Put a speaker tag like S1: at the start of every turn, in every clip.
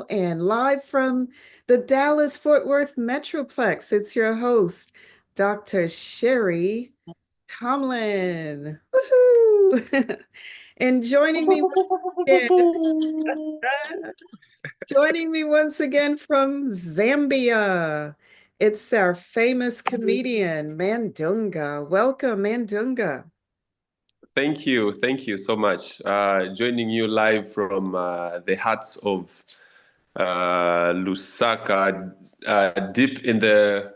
S1: and live from the Dallas-Fort Worth Metroplex. It's your host, Dr. Sherry Tomlin. Woohoo! And joining me once again from Zambia, it's our famous comedian, Mandunga. Welcome, Mandunga.
S2: Thank you. Thank you so much. Joining you live from the hearts of Lusaka, deep in the.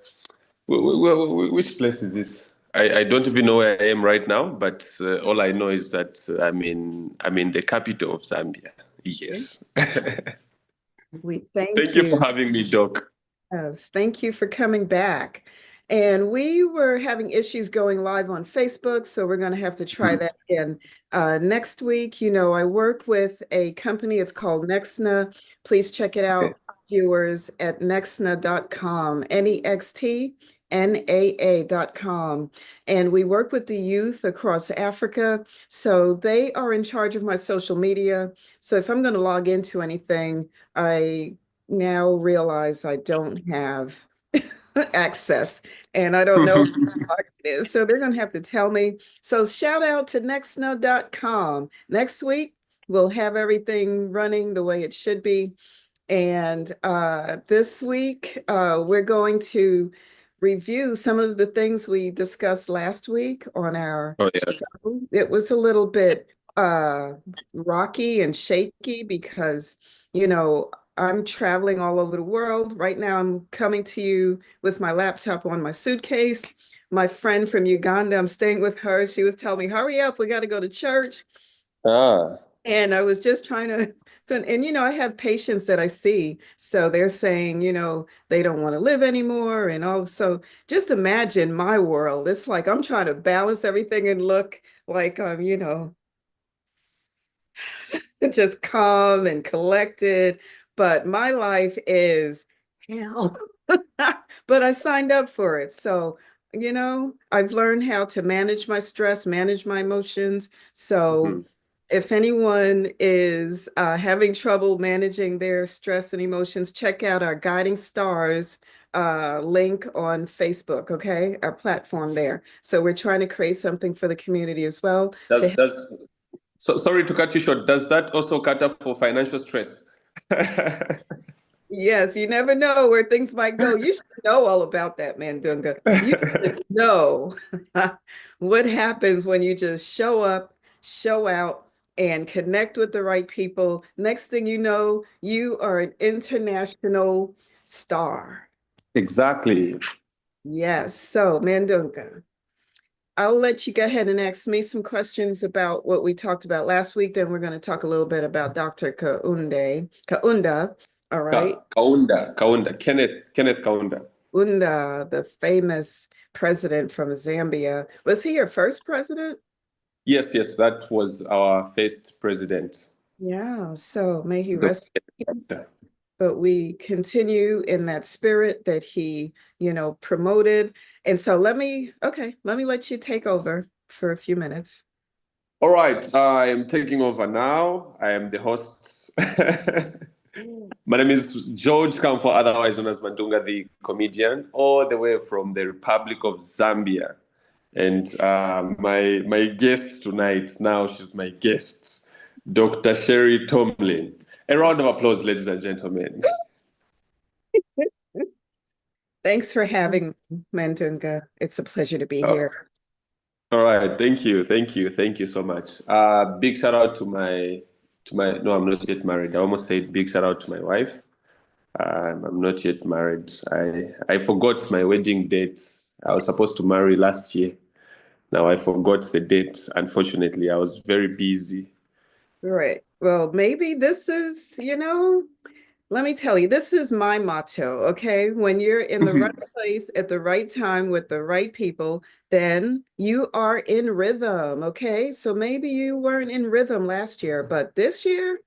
S2: Which place is this? I don't even know where I am right now, but all I know is that I'm in the capital of Zambia. Yes.
S1: We thank
S2: Thank you for
S1: you.
S2: having me, Doc.
S1: Yes, thank you for coming back. And we were having issues going live on Facebook, so we're going to have to try that again next week. You know, I work with a company, it's called Nextna. Please check it
S2: Okay.
S1: out, viewers, at nextna.com, NEXTNAA.com. And we work with the youth across Africa. So they are in charge of my social media. So if I'm going to log into anything, I now realize I don't have access and I don't know what it is. So they're going to have to tell me. So shout out to nextna.com. Next week, we'll have everything running the way it should be. And this week, we're going to review some of the things we discussed last week on our
S2: Oh yeah.
S1: show. It was a little bit rocky and shaky because, you know, I'm traveling all over the world. Right now, I'm coming to you with my laptop on my suitcase. My friend from Uganda, I'm staying with her. She was telling me, hurry up, we got to go to church.
S2: Ah.
S1: And I was just trying to, and you know, I have patients that I see. So they're saying, you know, they don't want to live anymore and all. So just imagine my world. It's like I'm trying to balance everything and look like I'm, you know, just calm and collected. But my life is hell. But I signed up for it. So, you know, I've learned how to manage my stress, manage my emotions. So
S2: Mhm.
S1: if anyone is having trouble managing their stress and emotions, check out our Guiding Stars link on Facebook, okay? Our platform there. So we're trying to create something for the community as well to
S2: So sorry to cut you short. Does that also cater for financial stress?
S1: yes, you never know where things might go. You should know all about that, Mandunga. You should know what happens when you just show up, show out, and connect with the right people. Next thing you know, you are an international star.
S2: Exactly.
S1: Yes. So, Mandunga, I'll let you go ahead and ask me some questions about what we talked about last week. Then we're going to talk a little bit about Dr. Kaunda. All right.
S2: Kaunda, Kenneth Kaunda.
S1: Unda, the famous president from Zambia. Was he your first president?
S2: Yes, yes, that was our first president.
S1: Yeah, so may he
S2: Dr.
S1: rest in peace.
S2: Kaunda.
S1: But we continue in that spirit that he, you know, promoted. And so let me let you take over for a few minutes.
S2: All right, I am taking over now. I am the host. My name is George Kamfo, otherwise known as Mandunga, the comedian, all the way from the Republic of Zambia. And my guest tonight, now she's my guest, Dr. Sherry Tomlin. A round of applause, ladies and gentlemen.
S1: Thanks for having me, Mandunga. It's a pleasure to be
S2: Oh,
S1: here.
S2: all right, thank you so much. Big shout out to my. No, I'm not yet married. I almost said big shout out to my wife. I'm not yet married. I forgot my wedding date. I was supposed to marry last year. Now I forgot the date. Unfortunately, I was very busy.
S1: Right. Well, maybe this is, you know, let me tell you, this is my motto, okay? When you're in the right place at the right time with the right people, then you are in rhythm, okay? So maybe you weren't in rhythm last year, but this year,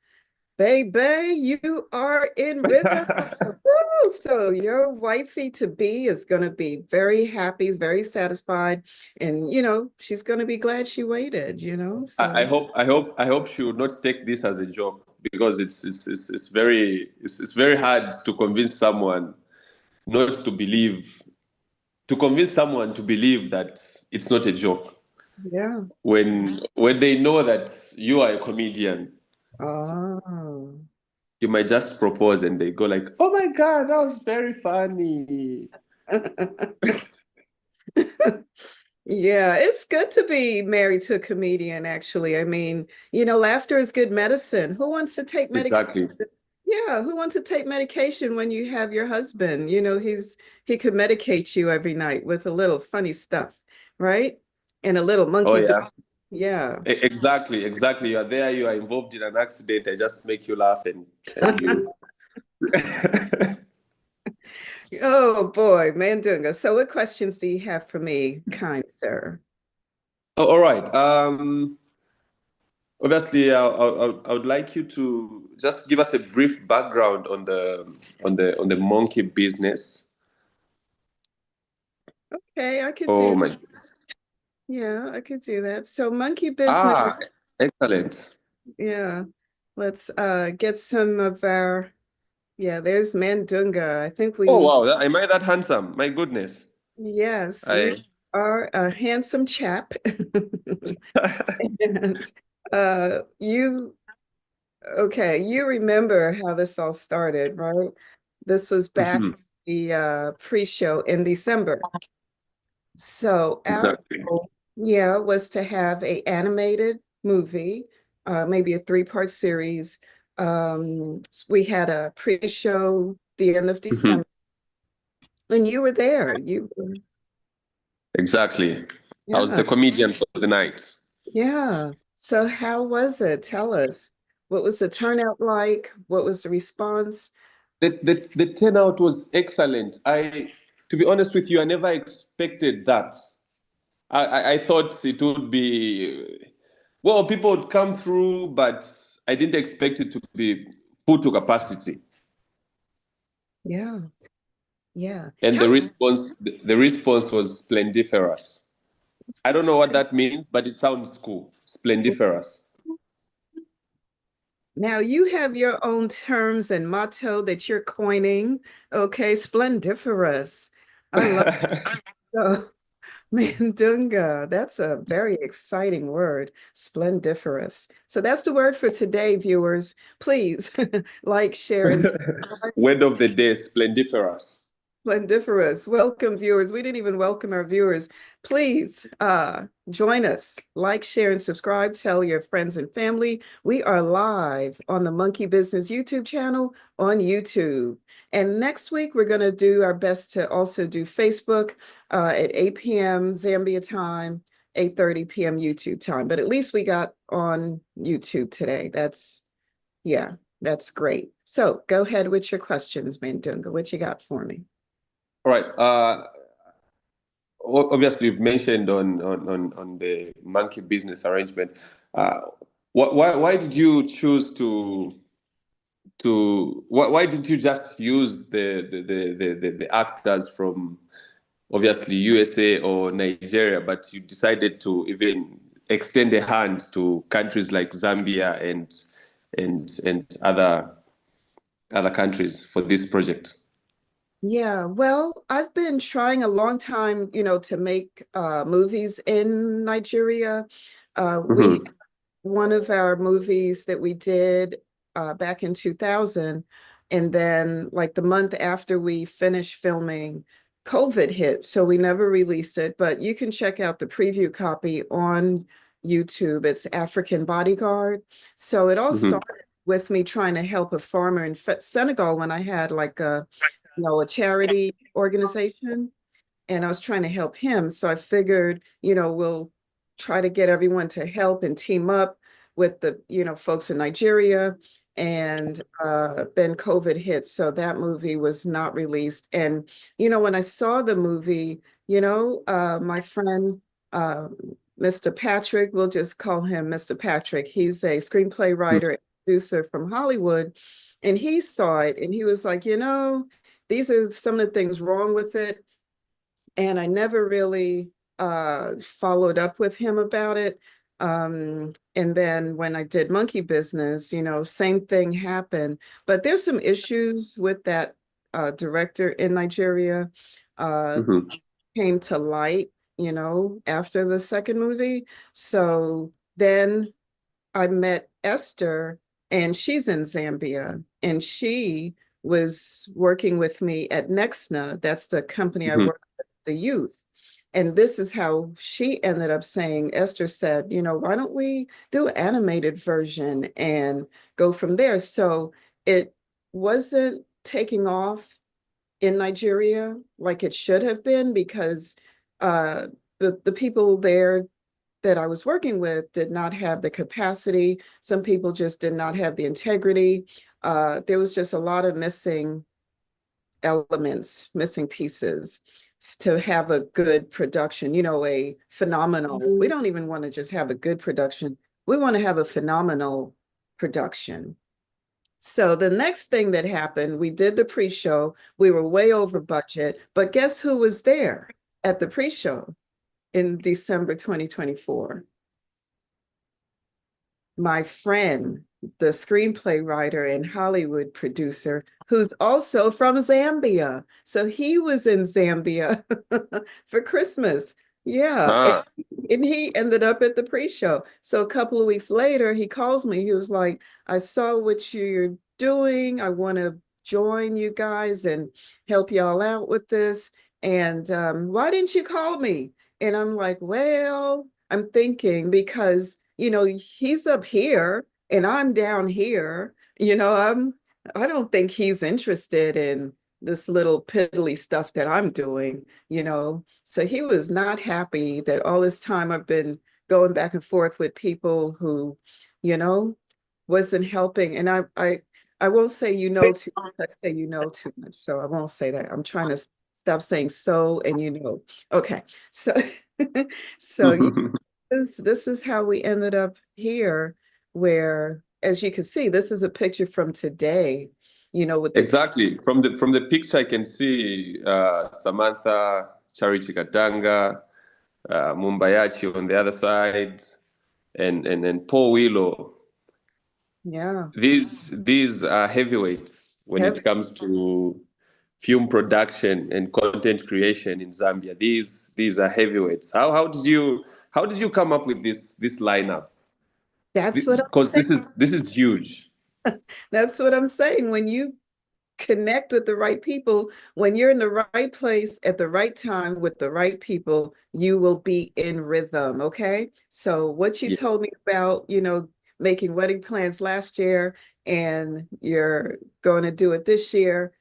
S1: baby, you are in rhythm. Woo! So your wifey to be is going to be very happy, very satisfied, and you know, she's going to be glad she waited, you know?
S2: I
S1: So
S2: hope I hope I hope she would not take this as a joke because it's very hard to convince someone not to believe to convince someone to believe that it's not a joke
S1: Yeah.
S2: when they know that you are a comedian.
S1: Oh.
S2: You might just propose and they go like, "Oh my God, that was very funny."
S1: Yeah, it's good to be married to a comedian, actually. I mean, laughter is good medicine. Who wants to take medication?
S2: Exactly.
S1: Yeah, who wants to take medication when you have your husband? He could medicate you every night with a little funny stuff, right? And a little
S2: Oh
S1: monkey business.
S2: yeah.
S1: Yeah.
S2: Exactly, exactly. You are there, you are involved in an accident, I just make you laugh and you
S1: Oh boy, Mandunga. So what questions do you have for me, kind sir?
S2: Oh, all right. Obviously, I would like you to just give us a brief background on the monkey business.
S1: Okay, I could
S2: Oh
S1: do,
S2: my.
S1: yeah, I could do that. So monkey business,
S2: Ah, excellent.
S1: yeah. Let's get some of our, yeah, there's Mandunga. I think
S2: Oh
S1: we,
S2: wow, am I that handsome? My goodness.
S1: yes, you
S2: I
S1: are a handsome chap. And you, okay, you remember how this all started, right? This was back
S2: Mhm.
S1: the pre-show in December. So our
S2: Exactly.
S1: goal, yeah, was to have a animated movie, maybe a three-part series. We had a pre-show the end of
S2: Mhm.
S1: December, and you were there.
S2: Exactly. I was
S1: Yeah,
S2: the comedian for the night.
S1: yeah. So how was it? Tell us. What was the turnout like? What was the response?
S2: The turnout was excellent. To be honest with you, I never expected that. I thought it would be, well, people would come through, but I didn't expect it to be full to capacity.
S1: Yeah, yeah.
S2: And
S1: How
S2: the response was splendiferous. I don't know what that means, but it sounds cool. Splendiferous.
S1: now you have your own terms and motto that you're coining. Okay, splendiferous. I love Oh, Mandunga. That's a very exciting word, splendiferous. So that's the word for today, viewers. Please like, share, and subscribe.
S2: Word of the day, splendiferous.
S1: Splendiferous. Welcome, viewers. We didn't even welcome our viewers. Please join us. Like, share, and subscribe. Tell your friends and family. We are live on the Monkey Business YouTube channel on YouTube. And next week, we're going to do our best to also do Facebook at 8 p.m. Zambia time, 8:30 p.m. YouTube time. But at least we got on YouTube today. Yeah, that's great. So go ahead with your questions, Mandunga. What you got for me?
S2: All right. Obviously, you've mentioned on the monkey business arrangement. Uh, why did you choose why didn't you just use the actors from obviously USA or Nigeria, but you decided to even extend a hand to countries like Zambia and other countries for this project?
S1: Yeah, well, I've been trying a long time, to make movies in Nigeria. We
S2: Hmm.
S1: one of our movies that we did back in 2000, and then like the month after we finished filming, COVID hit, so we never released it. But you can check out the preview copy on YouTube. It's African Bodyguard. So it all
S2: Hmm.
S1: started with me trying to help a farmer in Senegal when I had like a charity organization, and I was trying to help him. So I figured, we'll try to get everyone to help and team up with the, folks in Nigeria. And then COVID hit. So that movie was not released. And, when I saw the movie, my friend, uh, Mr. Patrick, we'll just call him Mr. Patrick. He's a screenplay writer and producer from Hollywood. And he saw it and he was like, these are some of the things wrong with it. And I never really followed up with him about it. And then when I did Monkey Business, same thing happened. But there's some issues with that director in Nigeria. Uh,
S2: Hmm.
S1: came to light, after the second movie. So then I met Esther, and she's in Zambia, and she was working with me at Nexna. That's the company I
S2: Hmm.
S1: work with, the youth. And this is how she ended up saying, Esther said, why don't we do an animated version and go from there? So it wasn't taking off in Nigeria like it should have been because uh, the people there that I was working with did not have the capacity. Some people just did not have the integrity. There was just a lot of missing elements, missing pieces to have a good production, a phenomenal. We don't even want to just have a good production. We want to have a phenomenal production. So the next thing that happened, we did the pre-show. We were way over budget, but guess who was there at the pre-show in December 2024? My friend, the screenplay writer and Hollywood producer, who's also from Zambia. So he was in Zambia for Christmas. Yeah.
S2: Ah.
S1: And he ended up at the pre-show. So a couple of weeks later, he calls me. He was like, I saw what you're doing. I want to join you guys and help y'all out with this. And why didn't you call me? And I'm like, well, I'm thinking because he's up here and I'm down here. I don't think he's interested in this little piddly stuff that I'm doing. So he was not happy that all this time I've been going back and forth with people who, you know, wasn't helping. And I won't say too much. I say too much. So I won't say that. I'm trying to stop saying so and Okay. So so this is how we ended up here, where, as you can see, this is a picture from today, with the
S2: Exactly. From the picture, I can see Samantha, Charity Katanga, Mumbayachi on the other side, and Paul Willow.
S1: yeah.
S2: These are heavyweights when
S1: Hev-
S2: it comes to film production and content creation in Zambia. These are heavyweights. How did you come up with this lineup?
S1: That's what
S2: Because this is huge.
S1: that's what I'm saying. When you connect with the right people, when you're in the right place at the right time with the right people, you will be in rhythm. Okay. So, what you
S2: Yeah.
S1: told me about, making wedding plans last year and you're going to do it this year.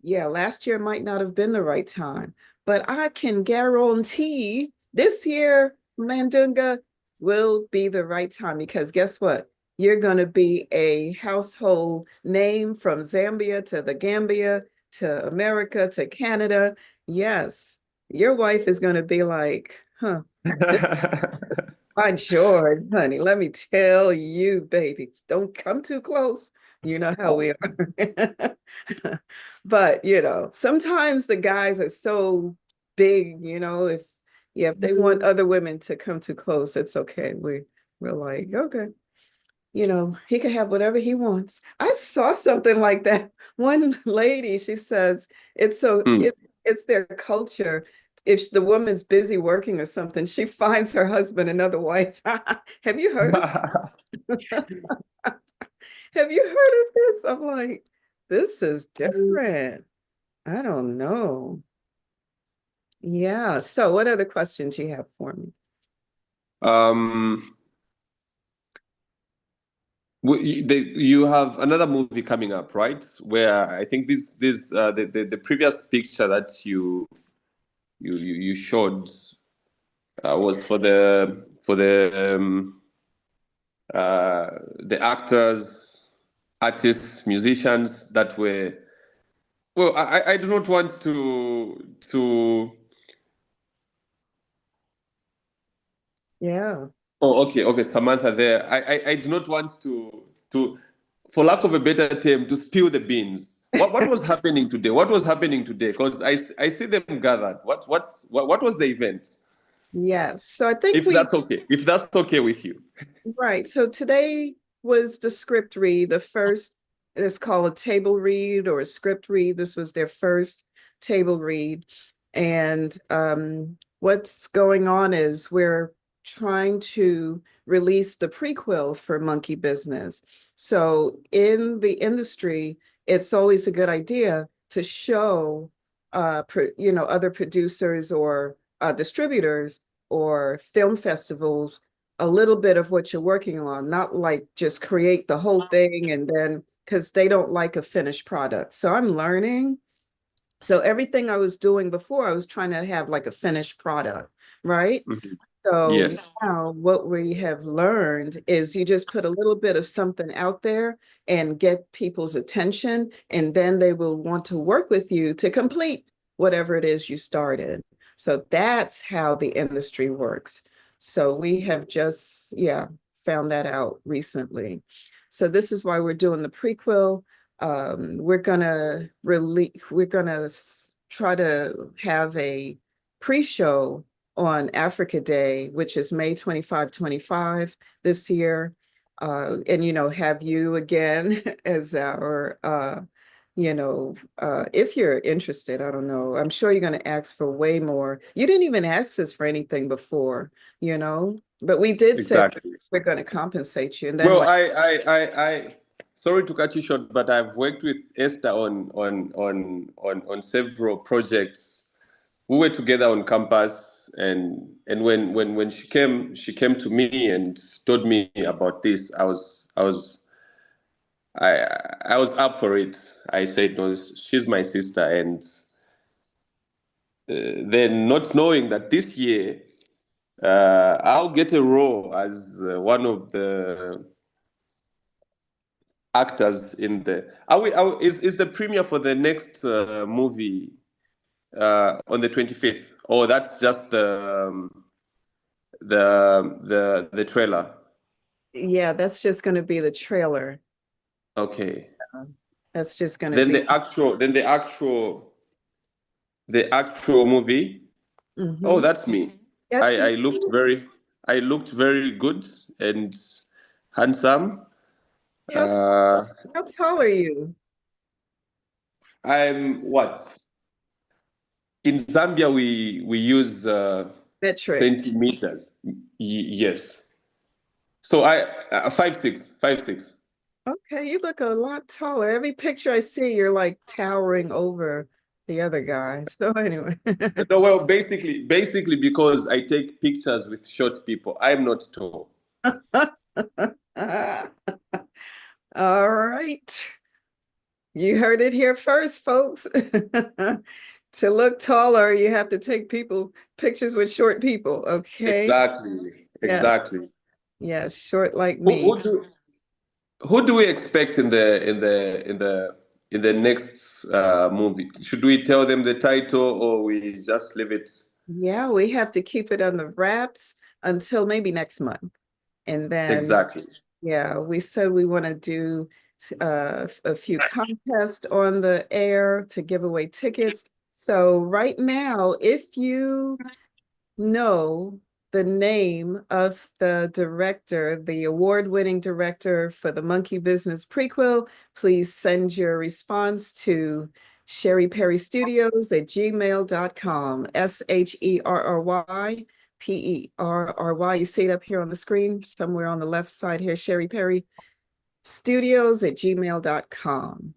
S1: Yeah, last year might not have been the right time, but I can guarantee this year, Mandunga will be the right time because guess what? You're going to be a household name from Zambia to the Gambia to America to Canada. Yes, your wife is going to be like, huh, this by George, honey, let me tell you, baby, don't come too close. You know how we are. But, sometimes the guys are so big, if they want other women to come too close, it's okay. We're like, okay, he can have whatever he wants. I saw something like that. One lady, she says,
S2: Hmm.
S1: it's their culture. If the woman's busy working or something, she finds her husband another wife. Have you heard of have you heard of this? I'm like, this is different. I don't know. Yeah. So what other questions you have for me?
S2: um, you have another movie coming up, right? Where I think the previous picture that you showed was for the actors, artists, musicians that were. Well, I do not want to.
S1: Yeah.
S2: Oh, okay, okay, Samantha. There, I do not want to, for lack of a better term, to spill the beans. What was happening today? What was happening today? Because I see them gathered. What was the event?
S1: Yes. So I think
S2: If
S1: we
S2: that's okay. If that's okay with you.
S1: Right. So today was the script read. The first is called a table read or a script read. This was their first table read. And what's going on is we're trying to release the prequel for Monkey Business. So in the industry, it's always a good idea to show other producers or distributors or film festivals a little bit of what you're working on, not like just create the whole thing and then because they don't like a finished product. So I'm learning. So everything I was doing before, I was trying to have like a finished product, right?
S2: Mhm.
S1: So
S2: Yes.
S1: now what we have learned is you just put a little bit of something out there and get people's attention, and then they will want to work with you to complete whatever it is you started. So that's how the industry works. So we have just, yeah, found that out recently. So this is why we're doing the prequel. We're gonna try to have a pre-show on Africa Day, which is May 25, 25 this year. And, have you again as our, if you're interested, I don't know, I'm sure you're going to ask for way more. You didn't even ask us for anything before, but we did say
S2: Exactly.
S1: we're going to compensate you. And then
S2: Well,
S1: like,
S2: sorry to cut you short, but I've worked with Esther on several projects. We were together on campus, and when she came to me and told me about this. I was up for it. I said, no, she's my sister, and then not knowing that this year I'll get a role as one of the actors in the. Is the premiere for the next movie on the 25th? Oh, that's just the trailer.
S1: yeah, that's just going to be the trailer.
S2: Okay.
S1: That's just going to
S2: Then
S1: be.
S2: the actual movie. Oh,
S1: Mhm.
S2: that's me.
S1: That's
S2: I
S1: you.
S2: I looked very I looked very good and handsome.
S1: How, t-
S2: Uh,
S1: how tall are you?
S2: I'm what? In Zambia we use
S1: Metric.
S2: centimeters. Yes. So I 5'6", 5'6".
S1: Okay, you look a lot taller. Every picture I see, you're like towering over the other guy. So anyway.
S2: No, well, basically because I take pictures with short people. I'm not tall.
S1: All right. You heard it here first, folks. To look taller, you have to take pictures with short people. Okay.
S2: Exactly.
S1: Yeah.
S2: Exactly.
S1: Yeah. Short like
S2: Who,
S1: me.
S2: who do who do we expect in the next movie? Should we tell them the title or we just leave it?
S1: Yeah, we have to keep it on the wraps until maybe next month. And then,
S2: Exactly.
S1: yeah, we said we want to do a few contests on the air to give away tickets. So right now, if you know the name of the director, the award-winning director for the Monkey Business prequel, please send your response to Sherry Perry Studios at gmail.com. SherryPerry. You see it up here on the screen, somewhere on the left side here, Sherry Perry Studios at gmail.com.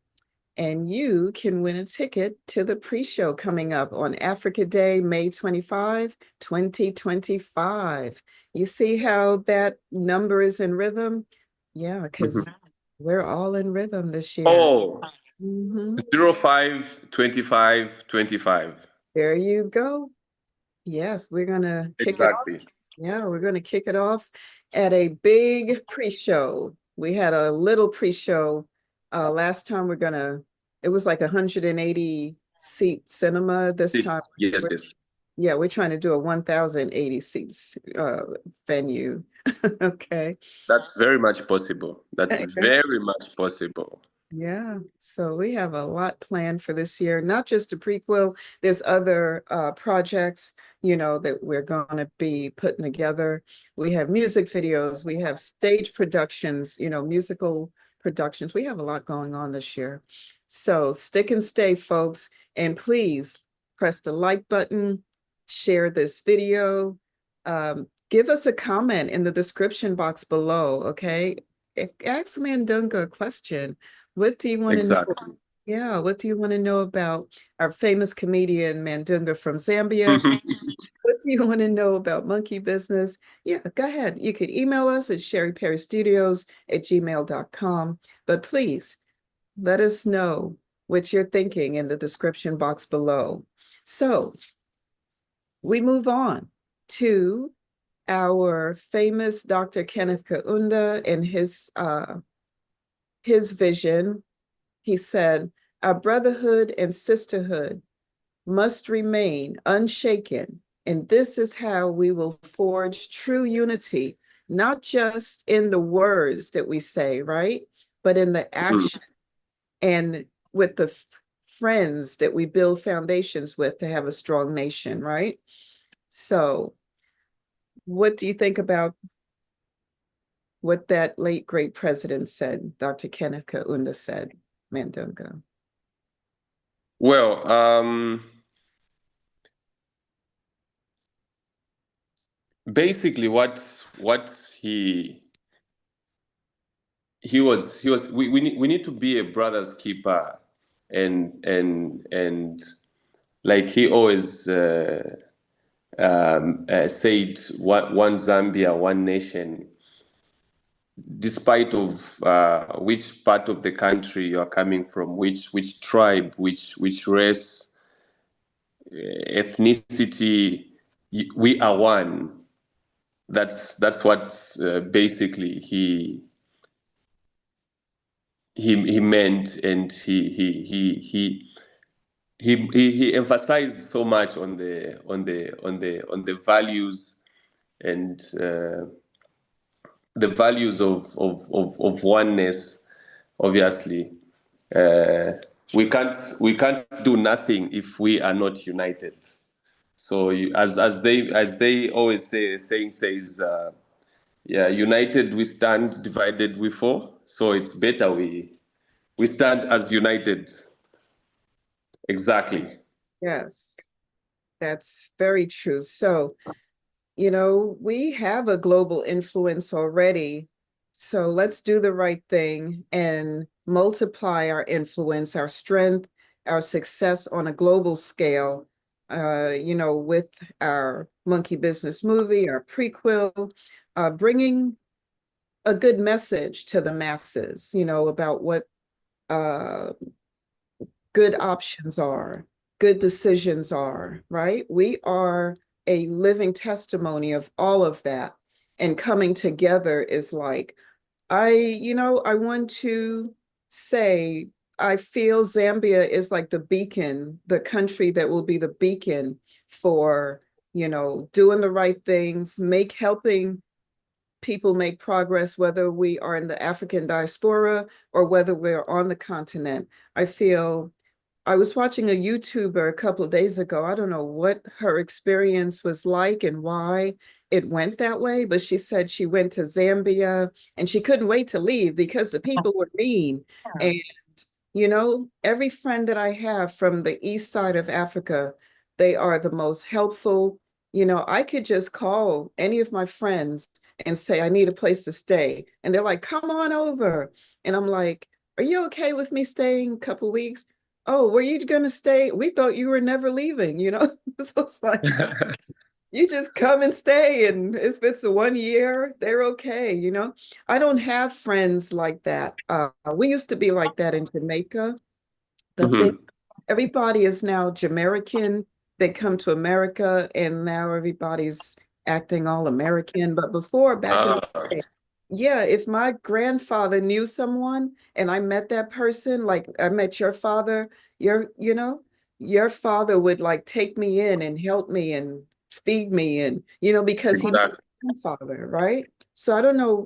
S1: And you can win a ticket to the pre-show coming up on Africa Day, May 25, 2025. You see how that number is in rhythm? Yeah, because
S2: Mhm.
S1: we're all in rhythm this year.
S2: Oh,
S1: Mhm.
S2: 05 25 25.
S1: There you go. Yes, we're gonna kick it off.
S2: Exactly.
S1: Yeah, we're gonna kick it off at a big pre-show. We had a little pre-show last time. It was like 180 seat cinema this time.
S2: Yes,
S1: We're,
S2: yes.
S1: yeah, we're trying to do a 1,080 seats venue. Okay.
S2: That's very much possible. That's very much possible.
S1: Yeah, so we have a lot planned for this year, not just a prequel. There's other projects, that we're going to be putting together. We have music videos, we have stage productions, musical productions. We have a lot going on this year. So stick and stay, folks, and please press the like button, share this video, give us a comment in the description box below, okay? Ask Mandunga a question. What do you want to know?
S2: Exactly.
S1: Yeah, what do you want to know about our famous comedian Mandunga from Zambia? What do you want to know about monkey business? Yeah, go ahead. You could email us at sherryperrystudios@gmail.com. But please let us know what you're thinking in the description box below. So we move on to our famous Dr. Kenneth Kaunda and his vision. He said, our brotherhood and sisterhood must remain unshaken, and this is how we will forge true unity, not just in the words that we say, right? But in the
S2: Mhm.
S1: action and with the friends that we build foundations with to have a strong nation, right? So, what do you think about what that late great president said, Dr. Kenneth Kaunda said, Mandunga?
S2: Well, basically, what he was we need to be a brother's keeper, and like he always said, one Zambia, one nation, despite of which part of the country you are coming from, which tribe, which race, ethnicity, we are one. That's what basically he meant, and he emphasized so much on the values, and the values of oneness. Obviously, uh, we can't do nothing if we are not united. So as they always say, the saying says, yeah, united we stand, divided we fall. So it's better we stand as united. Exactly.
S1: Yes, that's very true. So, we have a global influence already. So let's do the right thing and multiply our influence, our strength, our success on a global scale, with our monkey business movie, our prequel, bringing a good message to the masses, about what uh, good options are, good decisions are, right? We are a living testimony of all of that. And coming together is like, I want to say, I feel Zambia is like the beacon, the country that will be the beacon for, doing the right things, helping people make progress, whether we are in the African diaspora or whether we're on the continent. I feel I was watching a YouTuber a couple of days ago. I don't know what her experience was like and why it went that way, but she said she went to Zambia and she couldn't wait to leave because the people were mean. And, every friend that I have from the east side of Africa, they are the most helpful. I could just call any of my friends and say, I need a place to stay. And they're like, come on over. And I'm like, are you okay with me staying a couple of weeks? Oh, were you going to stay? We thought you were never leaving. So it's like you just come and stay. And if it's a 1 year, they're okay. I don't have friends like that. We used to be like that in Jamaica, but then
S2: Mhm.
S1: everybody is now Jamaican. They come to America and now everybody's acting all American. But before, back in the
S2: Ah,
S1: day, yeah, if my grandfather knew someone and I met that person, like I met your father, your father would like take me in and help me and feed me and, because he knew
S2: exactly.
S1: my grandfather, right? So I don't know.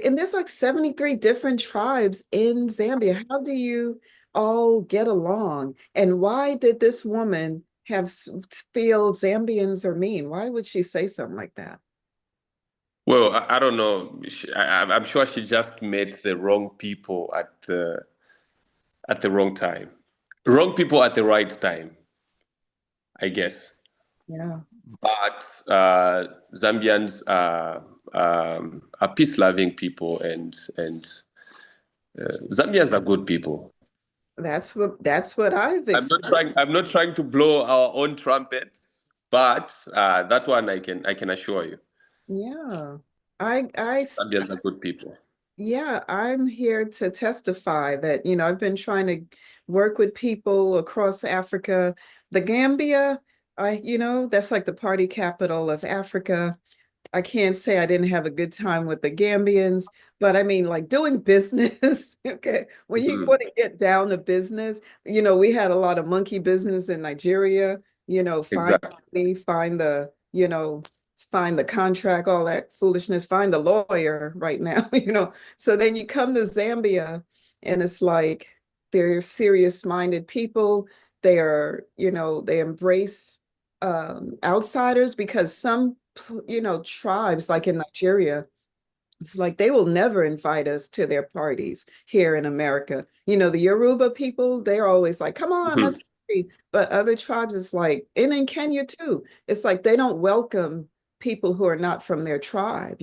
S1: And there's like 73 different tribes in Zambia. How do you all get along? And why did this woman feel Zambians are mean? Why would she say something like that?
S2: Well, I don't know. I'm sure she just met the wrong people at the wrong time. Wrong people at the right time, I guess.
S1: Yeah,
S2: But Zambians are peace-loving people, and Zambians are good people.
S1: that's what I've experienced.
S2: I'm not trying to blow our own trumpets, but that one I can assure you,
S1: Yeah. I
S2: Zambians are good people.
S1: Yeah, I'm here to testify that, I've been trying to work with people across Africa. The Gambia, that's like the party capital of Africa. I can't say I didn't have a good time with the Gambians, but I mean, like doing business. Okay. When you
S2: Mhm.
S1: want to get down to business, we had a lot of monkey business in Nigeria, find
S2: Exactly.
S1: money, find the contract, all that foolishness, find the lawyer right now, So then you come to Zambia and it's like they're serious-minded people. They embrace outsiders because some tribes like in Nigeria, it's like they will never invite us to their parties here in America. The Yoruba people, they're always like, come on,
S2: Mhm.
S1: let's party. But other tribes, it's like, and in Kenya too, it's like they don't welcome people who are not from their tribe.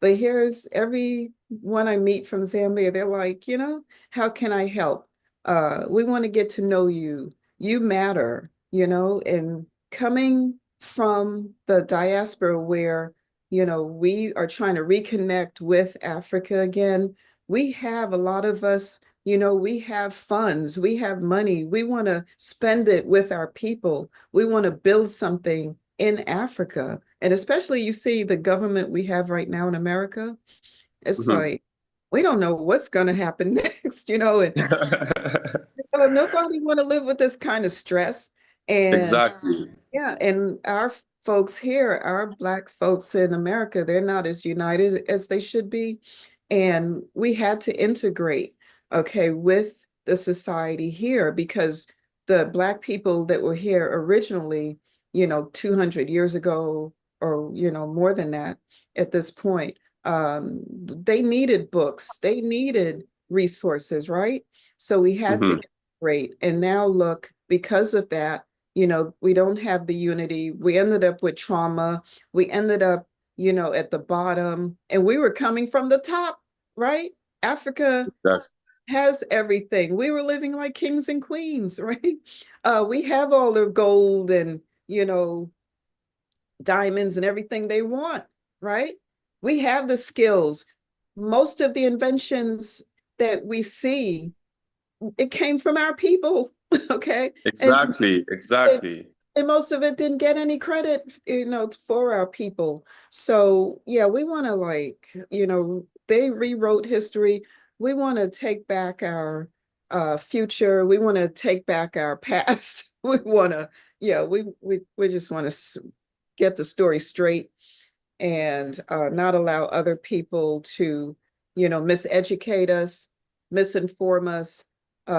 S1: But here's everyone I meet from Zambia, they're like, how can I help? We want to get to know you. You matter, and coming from the diaspora where we are trying to reconnect with Africa again. We have a lot of us, we have funds, we have money. We want to spend it with our people. We want to build something in Africa. And especially you see the government we have right now in America, it's
S2: Mhm.
S1: like we don't know what's going to happen next, and nobody want to live with this kind of stress. And
S2: Exactly.
S1: yeah, and our folks here, our Black folks in America, they're not as united as they should be. And we had to integrate, okay, with the society here because the Black people that were here originally, 200 years ago, or, more than that at this point, they needed books, they needed resources, right? So we had to
S2: Mhm.
S1: integrate. And now look, because of that, we don't have the unity. We ended up with trauma. We ended up, at the bottom, and we were coming from the top, right? Africa
S2: That's
S1: has everything. We were living like kings and queens, right? We have all the gold and, diamonds and everything they want, right? We have the skills. Most of the inventions that we see, it came from our people, okay? And
S2: exactly,
S1: and
S2: exactly.
S1: and most of it didn't get any credit, for our people. So yeah, we want to they rewrote history. We want to take back our future. We want to take back our past. We want to, yeah, we just want to get the story straight and not allow other people to, miseducate us, misinform us,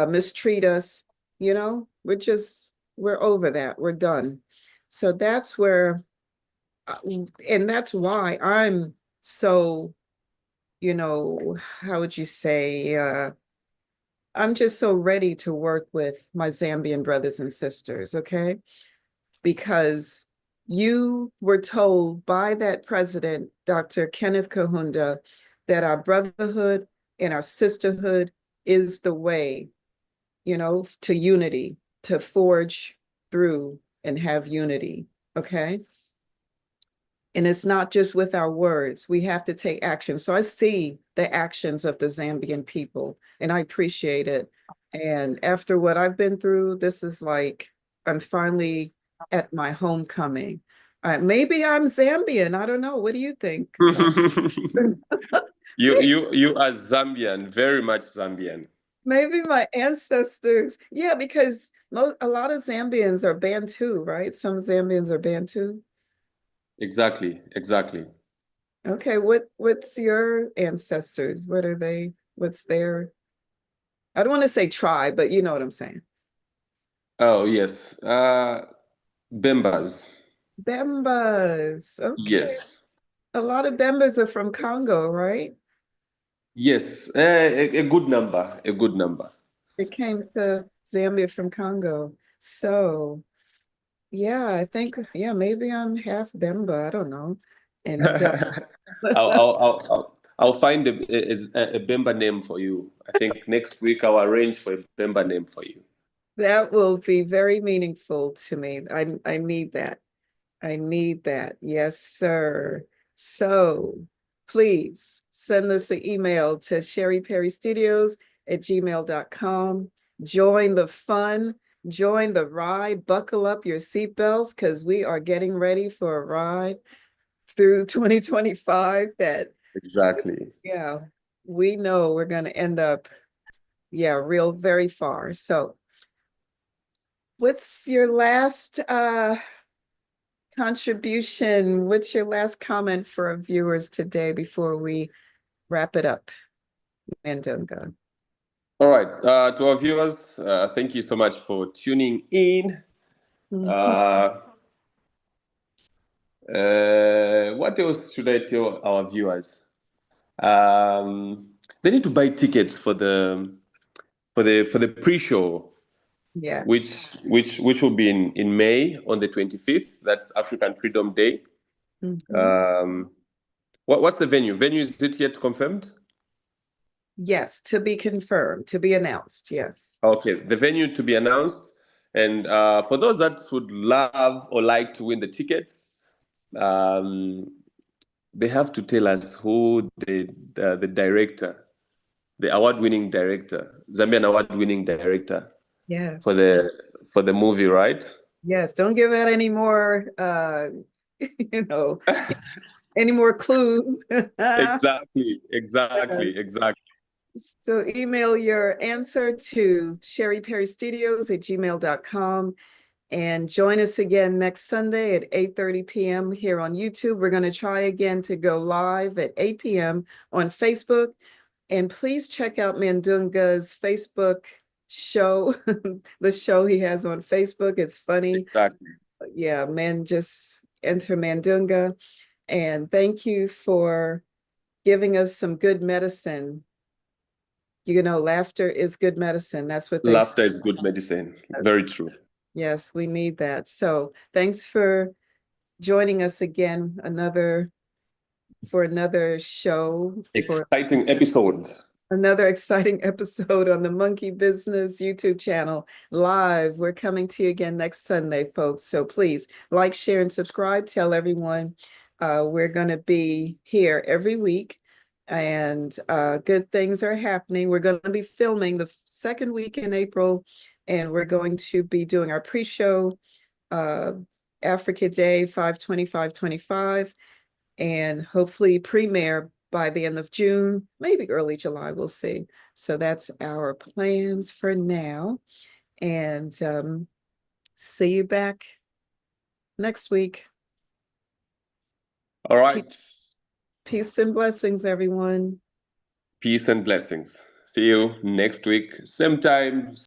S1: mistreat us. We're over that. We're done. So that's where, uh, and that's why I'm so, how would you say, I'm just so ready to work with my Zambian brothers and sisters, okay? Because you were told by that president, Dr. Kenneth Kahunda, that our brotherhood and our sisterhood is the way, to unity, to forge through and have unity. Okay. And it's not just with our words, we have to take action. So I see the actions of the Zambian people and I appreciate it. And after what I've been through, this is like, I'm finally at my homecoming. Maybe I'm Zambian. I don't know. What do you think?
S2: You are Zambian, very much Zambian.
S1: Maybe my ancestors. Yeah, because a lot of Zambians are Bantu, right? Some Zambians are Bantu.
S2: Exactly, exactly.
S1: Okay, what's your ancestors? What are they? What's their, I don't want to say tribe, but you know what I'm saying.
S2: Oh, yes. Bembas.
S1: Bembas. Okay.
S2: Yes.
S1: A lot of Bembas are from Congo, right?
S2: Yes. A good number. A good number.
S1: They came to Zambia from Congo. So, yeah, I think, yeah, maybe I'm half Bemba. I don't know. And
S2: I'll find a Bemba name for you. I think next week I'll arrange for a Bemba name for you.
S1: that will be very meaningful to me. I need that. I need that. Yes, sir. So please send us an email to sherryperrystudios@gmail.com. Join the fun, join the ride, buckle up your seatbelts because we are getting ready for a ride through 2025 that,
S2: Exactly.
S1: yeah, we know we're going to end up, yeah, real very far. So what's your last contribution? What's your last comment for our viewers today before we wrap it up, Mandunga?
S2: All right. To our viewers, thank you so much for tuning in.
S1: Mhm.
S2: Uh, what else should I tell our viewers? They need to buy tickets for the pre-show,
S1: Yes.
S2: which will be in May on the 25th. That's African Freedom Day.
S1: Mhm.
S2: Um, what's the venue? Venue, is it yet confirmed?
S1: Yes, to be confirmed, to be announced. Yes.
S2: Okay, the venue to be announced. And for those that would love or like to win the tickets, um, they have to tell us who the director, the award-winning director, Zambian award-winning director for
S1: Yes.
S2: the movie, right?
S1: Yes. Don't give out any more you know, any more clues.
S2: Exactly, exactly, exactly.
S1: So email your answer to sherryperrystudios@gmail.com and join us again next Sunday at 8:30 p.m. here on YouTube. We're going to try again to go live at 8 p.m. on Facebook. And please check out Mandunga's Facebook show, the show he has on Facebook. It's funny.
S2: Exactly.
S1: Yeah, man, just enter Mandunga. And thank you for giving us some good medicine. You know, laughter is good medicine. That's what they say.
S2: Laughter is good medicine. Very
S1: Yes,
S2: true.
S1: yes, we need that. So thanks for joining us again, another show for
S2: Exciting episode.
S1: another exciting episode on the Monkey Business YouTube channel live. We're coming to you again next Sunday, folks. So please like, share, and subscribe. Tell everyone we're going to be here every week and good things are happening. We're going to be filming the second week in April, and we're going to be doing our pre-show uh, Africa Day 5/25/25 and hopefully premiere by the end of June, maybe early July, we'll see. So that's our plans for now. And see you back next week.
S2: All
S1: Peace,
S2: right.
S1: peace and blessings, everyone.
S2: Peace and blessings. See you next week, same time,